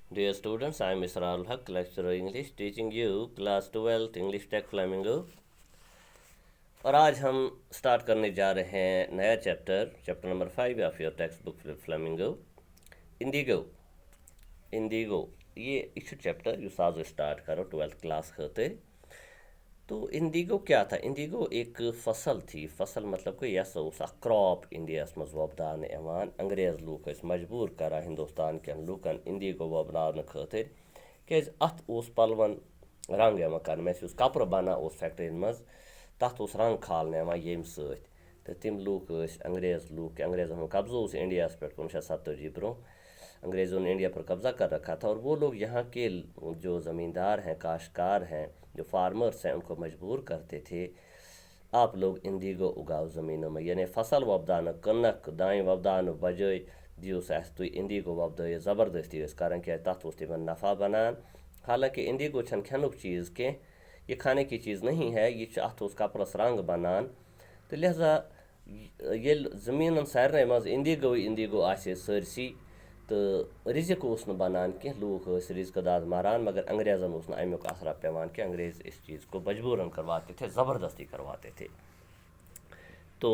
Dear students, I am Mr. Al Haq, lecturer English, teaching you class 12th English Tech Flamingo। और आज हम start करने जा रहे हैं नया chapter number 5 of your text book flamingo. Indigo Indigo ये चैप्टर यह आज स्टार्ट करो 12th क्लास होते। तो इंडिगो क्या था? इंडिगो एक फसल थी। फसल मतलब कि यह उस क्रॉप इंडिया मज वोपदान अंग्रेज लूक मजबूर करा हिंदुस्तान कन लूकन इंडिगो वोपदान खातिर क्या अत पलवन रंग कर मे कपर बना फैक्ट्रियन मज तथ रंग खालने येम तो तम लूक अंग्रेज लूक अंग्रेजों कब्जा इंडिया पे 1947 ब्रो अंग्रेज़ों ने इंडिया पर कब्ज़ा कर रखा था। और वो लोग यहाँ के जो ज़मींदार हैं, काश्तकार हैं, जो फार्मर्स हैं, उनको मजबूर करते थे आप लोग इंडिगो उगाओ ज़मीनों में, यानी फसल वबदान कनक दाएँ वबदान बजाय दियोस तुम इंडिगो वबद ज़बरदस्ती कारण क्या तथ तमन नफ़ा बनान। हालांकि इंडिगो छन खेनुक चीज़ के ये खाने की चीज़ नहीं है, ये अत कपरस रंग बनान। तो लिहाजा ये ज़मीन सारे मज इंडिगो इंडिगो आसे सरसी तो रिजिक बनान कह लूक रिजकदार मारान, मगर अंग्रेज़न अमुक असरा पेवान कि अंग्रेज़ इस चीज़ को मजबूरन करवाते थे, ज़बरदस्ती करवाते थे। तो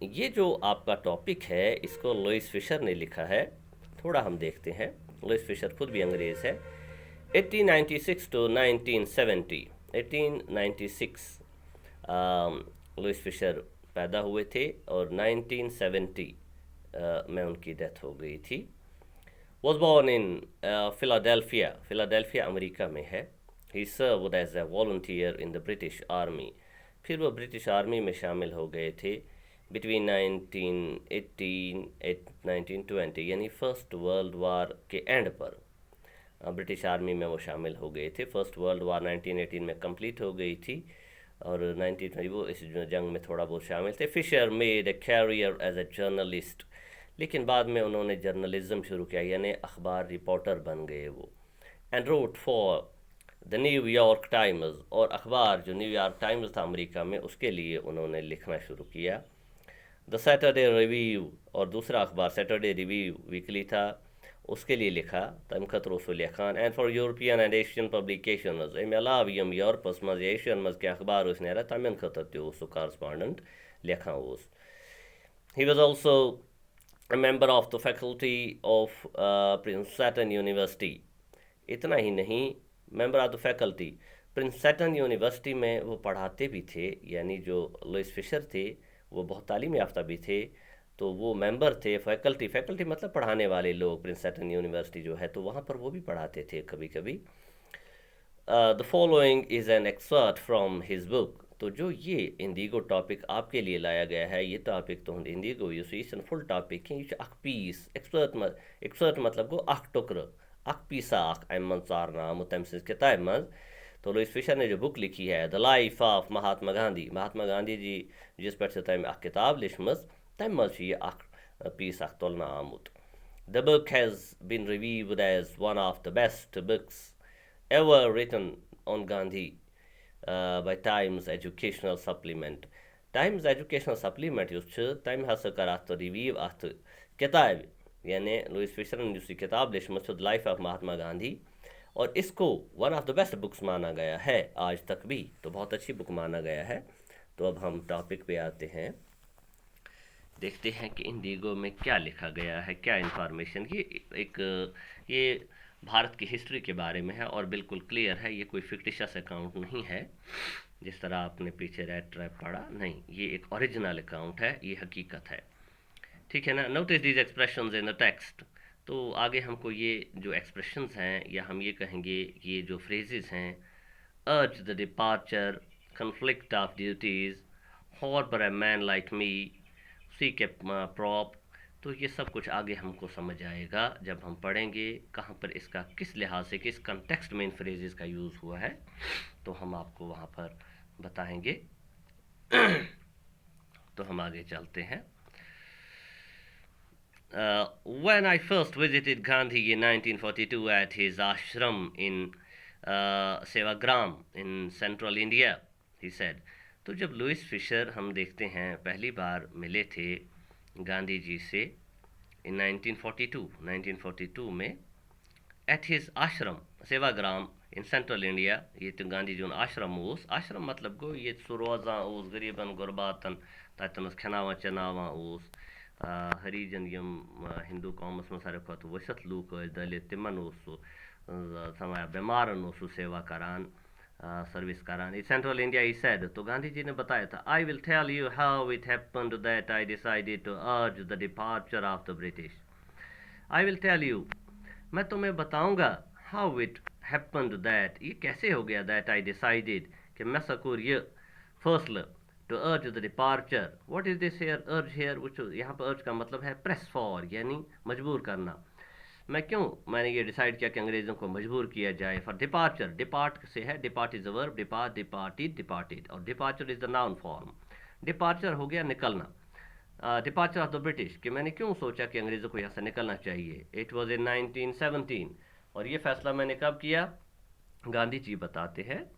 ये जो आपका टॉपिक है इसको लुइस फिशर ने लिखा है। थोड़ा हम देखते हैं। लुइस फिशर खुद भी अंग्रेज़ है। 1896 टू 1970 1896 लुइस फिशर पैदा हुए थे और 1970 में उनकी डेथ हो गई थी। was born in Philadelphia America में है। He served as a volunteer in the British Army। फिर वो ब्रिटिश आर्मी में शामिल हो गए थे बिटवीन 1918 1920 यानी फर्स्ट वर्ल्ड वार के एंड पर ब्रिटिश आर्मी में वो शामिल हो गए थे। फर्स्ट वर्ल्ड वार 1918 में कंप्लीट हो गई थी और 1920 वो इस जंग में थोड़ा बहुत शामिल थे। Fisher made a career as a journalist, लेकिन बाद में उन्होंने जर्नलिज्म शुरू किया यानी अखबार रिपोर्टर बन गए वो। And wrote for the New York times, और अखबार जो न्यूयॉर्क टाइम्स था अमेरिका में उसके लिए उन्होंने लिखना शुरू किया। द सैटरडे रिव्यू, और दूसरा अखबार सैटरडे रिव्यू वीकली था, उसके लिए लिखा तम खतरो सो लिखान। And for European and Asian publication अमे अलाव यम यूरोपस मज एशियन मज के अखबार नेरा तमन खतर तह कॉरस्पॉन्डेंट लिखान। He was also a member of the faculty of Princeton University। इतना ही नहीं, member of the faculty Princeton university में वो पढ़ाते भी थे, यानी जो लुइस फिशर थे वो बहुत तालीम याफ्ता भी थे, तो वो मेंबर थे। फैकल्टी मतलब पढ़ाने वाले लोग। प्रिंसटन यूनिवर्सिटी जो है तो वहाँ पर वो भी पढ़ाते थे कभी कभी। The following is an exert from his book. तो जो ये इंडिगो टॉपिक आपके लिए लाया गया है, ये टॉपिक तो इंडिगो यह फुल टॉपिक है। यह अख पीस एक्सर्ट मतलब गो अख टुकर अख पीसा अख अम मन चारना आमुत तम सज किताब मज। तो लुइस फिशर ने जो बुक लिखी है the life of Mahatma Gandhi ji जिस पर से तम अख किताब लिखमज तम मज यह अख पीस अख तुलना आमुत। The book has been reviewed as one of the best books ever written on Gandhi by Times Educational Supplement। Times Educational Supplement तम हसा कर अत रिव्यू अत किताब, यानी लुइस फिशर ने जिस किताब लिखमत the life of Mahatma Gandhi, और इसको one of the best books माना गया है आज तक भी। तो बहुत अच्छी बुक माना गया है। तो अब हम टॉपिक पे आते हैं, देखते हैं कि इंडिगो में क्या लिखा गया है, क्या इन्फॉर्मेशन। ये भारत की हिस्ट्री के बारे में है और बिल्कुल क्लियर है। ये कोई फिक्टिशियस अकाउंट नहीं है जिस तरह आपने पीछे रेड ट्रैप पढ़ा, नहीं, ये एक ओरिजिनल अकाउंट है, ये हकीकत है। ठीक है ना। Notice these expressions in the text. तो आगे हमको ये जो एक्सप्रेशंस हैं या हम ये कहेंगे ये जो फ्रेजेस हैं, urge the departure, conflict of duties, harbour a man like me, सी के प्रॉप। तो ये सब कुछ आगे हमको समझ आएगा जब हम पढ़ेंगे कहाँ पर इसका किस लिहाज से किस कंटेक्स्ट में इन फ्रेजेस का यूज़ हुआ है, तो हम आपको वहाँ पर बताएंगे। तो हम आगे चलते हैं। When I first visited Gandhi in 1942 at his ashram in Sevagram in central India, he said। तो जब लुइस फिशर हम देखते हैं पहली बार मिले थे गांधी जी से इन 1942 में at his ashram, Sevagram in central India. Yet Gandhi Jun ashram was. Ashram matlab go yet su rozan us gariban gurbatan tatanas khenavan chenavan us. Harijan yum Hindu qaumas man sare khot wasat luk dalit timan us su samaya bemaran us su seva karan service karan. In central India he said, to Gandhi ji ne bataya tha, I will tell you how it happened that I decided to urge the departure of the British. I will tell you, मैं तुम्हें बताऊंगा how it happened that, ये कैसे हो गया that I decided कि मैं सकूर ये फैसला to urge the departure. What is this here urge here, which यहाँ पर अर्ज का मतलब है प्रेस फॉर, यानी मजबूर करना. मैंने ये डिसाइड किया कि अंग्रेज़ों को मजबूर किया जाए फॉर डिपार्चर. डिपार्ट से है, depart is a verb, depart departed, और departure is the noun form. Departure हो गया निकलना. डिपार्चर ऑफ द ब्रिटिश, कि मैंने क्यों सोचा कि अंग्रेज़ों को यहाँ से निकलना चाहिए. इट वॉज इन 1917, और ये फैसला मैंने कब किया. गांधी जी बताते हैं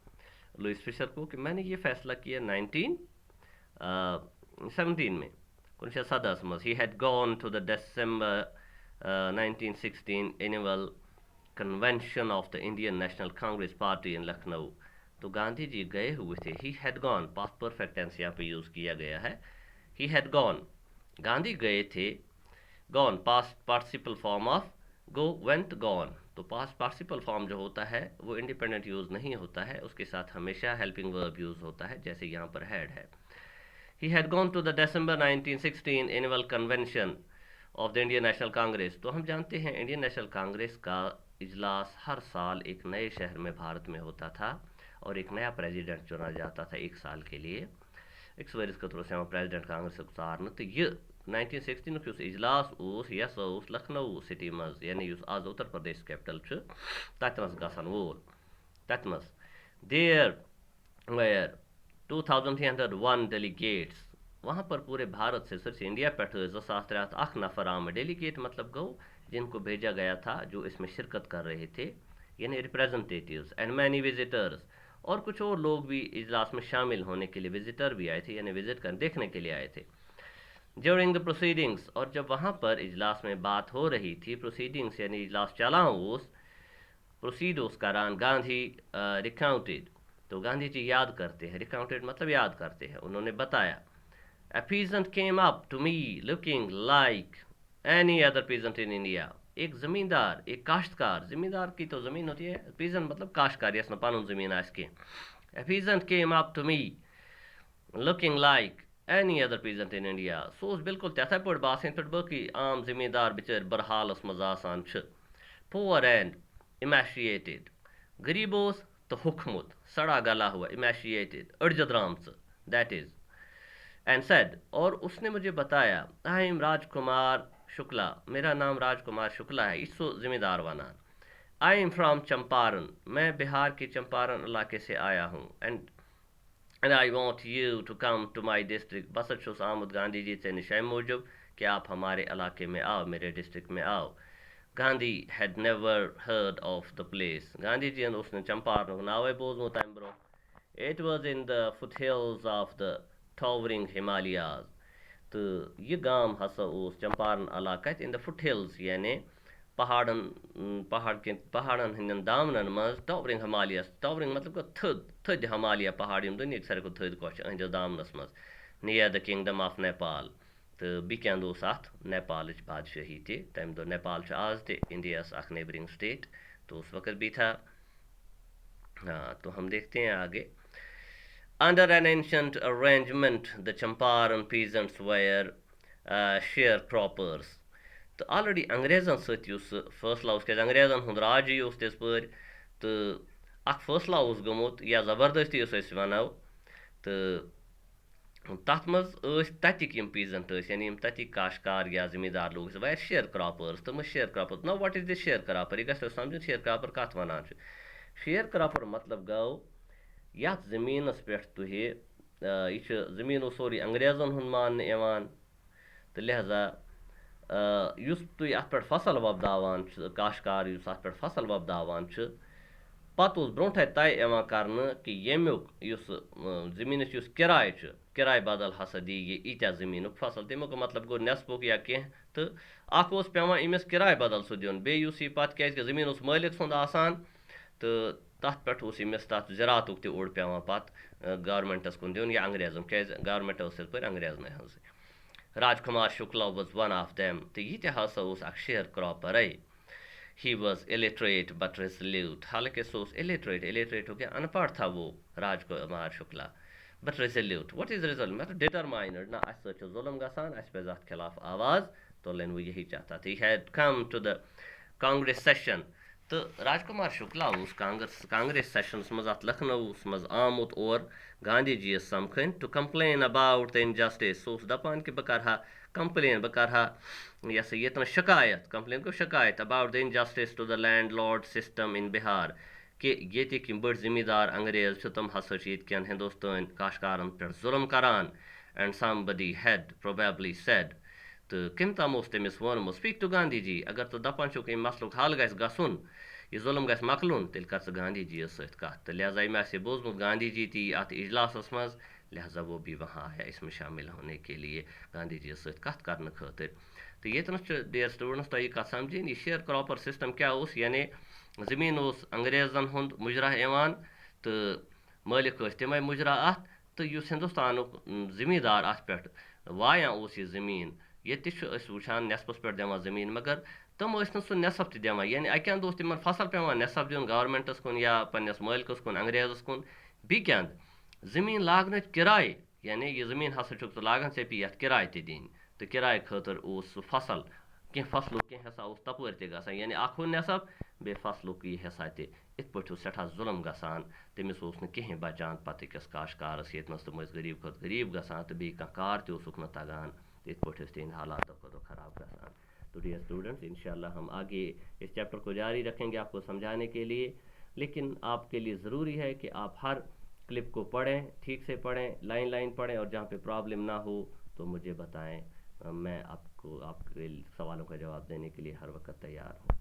लुइस फिशर को कि मैंने ये फैसला किया 1917 में. कुछ सदस मज he had gone to the December 1916 annual convention of the Indian National Congress party in Lucknow. तो गांधी जी गए हुए थे. He had gone, past perfect tense यहाँ पे यूज़ किया गया है. ही हैड गॉन, गांधी गए थे. Gone past participle form of go, went, gone. तो पास्ट पार्टिसिपल फॉर्म जो होता है वो इंडिपेंडेंट यूज़ नहीं होता है, उसके साथ हमेशा हेल्पिंग वर्ब यूज़ होता है, जैसे यहाँ पर हैड है. He had gone to the December 1916 annual convention of the Indian National Congress. तो हम जानते हैं इंडियन नेशनल कांग्रेस का इजलास हर साल एक नए शहर में भारत में होता था, और एक नया प्रेसिडेंट चुना जाता था 1 साल के लिए. Ik sweris katros यहाँ प्रेसिडेंट कांग्रेस गुजारन, तो ये 1916 कुछ इजलास उस यस उस लखनऊ सिटी मज, यानी उस आज उत्तर प्रदेश कैपिटल छ तत मज गसन वोल. तत मज देयर वेयर 2301 डेलीगेट्स. वहाँ पर पूरे भारत से सिर्फ इंडिया पे 2003 नफर आम. डेलीगेट मतलब गो जिनको भेजा गया था, जो इसमें शिरकत कर रहे थे, यानी रिप्रेजेंटेटिव्स. एंड मैनी विजिटर्स, और कुछ और लोग भी इजलास में शामिल होने के लिए, विजिटर भी आए थे, यानी विजिट कर देखने के लिए आए थे. ड्यूरिंग द प्रोसीडिंग्स, और जब वहाँ पर इजलास में बात हो रही थी, प्रोसीडिंग्स यानी इजलास चला उस प्रोसीडोस करान, गांधी रिकाउंटेड. तो गांधी जी याद करते हैं, रिकाउंटेड मतलब याद करते हैं. उन्होंने बताया, a peasant came up to me looking like any other peasant in India. एक ज़मींदार, एक काश्तकार, ज़मींदार की तो ज़मीन होती है, पीजन मतलब काश्तकार, यस न पानुन ज़मीन आसके. A peasant came up to me looking like any other peasant in India. सो उस बिल्कुल तथा पड़ बासें पर बाकी आम ज़मींदार बिचार बरहालस मजासान छ. Poor and emaciated, गरीबोस तो हुकमुत, सड़ा गला हुआ, emaciated अर्जद्रामस, that is. And said, और उसने मुझे बताया, I am राजकुमार शुक्ला, मेरा नाम राजकुमार शुक्ला है. इसो जिम्मेदार वाना. आई एम फ्राम चंपारण, मैं बिहार के चंपारण इलाके से आया हूँ. And I want you to come to my district. बस छुस आमद गांधी जी से निशान मूजब कि आप हमारे इलाके में आओ, मेरे डिस्ट्रिक्ट में आओ. Gandhi had never heard of the place. Gandhi ji ने उसने चंपारण नावे बोझ टाइम ब्रो. It was in the foot hills of the towering Himalayas. तो ये गांव हसा उस चंपारण इलाका इन द फुट हिल्स, यानी पहाड़न हंदन दामन मज टॉवरिंग हिमालयस. टॉवरिंग मतलब थद हिमालय पहाड़ यम दुनिया सारे थद कह अहद दामनस मज near the kingdom of Nepal. तो बिकंद नेपाल बादशाही थे तम दो. नेपाल आज ते इंडिया अख नेबरिंग स्टेट, तो उस वक्त भी था. हाँ, तो हम देखते हैं आगे. Under an ancient arrangement, the Champaran peasants were sharecroppers. तो ऑलरेडी अंग्रेजन सत फैसला क्या अंग्रेजन हूँ राज तस पर, तो फैसला गोमुत या ज़बरदस्ती वनो. तो तथ मज तक पीजेंट यानी तक काश्तकार या ज़मींदार लोग वे शेयर क्रॉपर्स. तम share cropper. Know what is the share cropper, यह गो समझ शेयर क्रॉपर कत वन. शेयर क्रॉपर मतलब गो यथ ज़मीनस पे तुह यह ज़मीन सोरी अंग्रेजन हूँ मान. तो लिहाजा युस तुह अत पे फसल वपदावान, काश्तकार युस अत पे फसल वपदावान, पत ब्रोंठे तय कर कि यमुक ज़मीन किराय किराय बदल हसा दी ये ईत्या ज़मीन फसल. तमुक मतलब गो नेसपुक या कह तो अख ओस पेवान इमिस किराय बदल सो दिन बे युस यह पत क्या जमीन उस मालिक सुंद आसान तो तथ पे उस इमिस तथ ज़रातुक ते ओड़ पेवान पत गवर्नमेंटस कुन दिन या अंग्रेजन क्या गवर्नमेंट उस पे अंग्रेजन हज Rajkumar Shukla was one of them तो यह ते हसा उस अख share cropper he was illiterate but resolute हालांकि सो इलिटरेट हो गया अनपढ़ था वो Rajkumar Shukla but resolute what is result मतलब डिटरमाइंड ना अस जुल्म गसान अस पे अत खिलाफ आवाज़ तुलन वो यही चाहता था he had come to the Congress session तो राजकुमार शुक्ला उस कांग्रेस सेशन मज अत लखनऊ मज आमुत और गांधी जी समखन to complain about the injustice सो दपान कि बह करहा कंप्लेन बह करहा यह सा ये शिकायत कंप्लेन को शिकायत about the injustice to the landlord system in Bihar कि ये बड़ जिमीदार अंग्रेज तम हसा यन हिंदुस्तान काशकारन पे जुल्म करान and somebody had probably said तो कम तम तमिस वोनमुत स्पीक टू गांधी जी अगर तो दपान छुक अम मसलुक हल गस गसुन यह जुल्म गस मकलुन तेल कर गांधी जी सत कत तो लिहाजा मे बोजमुत गांधी जी ती अत इजलास मज लिहाजा वो भी वहाँ आया इसमें शामिल होने के लिए गांधी जी सत कत कर खतर तो ये डियर स्टूडेंट्स तुम कत समझिन यह शेयर क्रॉपर सिस्टम क्या यानी ज़मीन अंग्रेजन हुंद मुजरा इवान तो मालिक तमें मुजरा अत तो हिंदुस्तान ज़मींदार अत पे वायान यह ज़मीन ये वुचान नेसपस पे दिवान ज़मीन मगर तम सह नेसफ त दिवान यानी अकंद तम फसल पेवान नेसफ दिन गवर्नमेंटस कुन या पन्नस मालिकस कुन अंग्रेजस कुन बेकंद ज़मीन लागन किराय यानी यह ज़मीन हसा छुक तो लागन ऐ पे किराय त दिन तो किराय खतर फसल कह फसलुक कह हिस्सा तपर त यानी अख नेसफ बे फसलुक यह हिस्सा इत पे सठा जुल्म गसान तमिस कहें बचान पत अकिस काशकारस ये तम गरीब खुद गरीब गसान तो बे कार तुक न तगान इत पे तिहद हालात खुद खराब गसान तो डियर स्टूडेंट्स इंशाल्लाह हम आगे इस चैप्टर को जारी रखेंगे आपको समझाने के लिए लेकिन आपके लिए ज़रूरी है कि आप हर क्लिप को पढ़ें ठीक से पढ़ें लाइन लाइन पढ़ें और जहाँ पे प्रॉब्लम ना हो तो मुझे बताएं मैं आपको आपके सवालों का जवाब देने के लिए हर वक्त तैयार हूँ।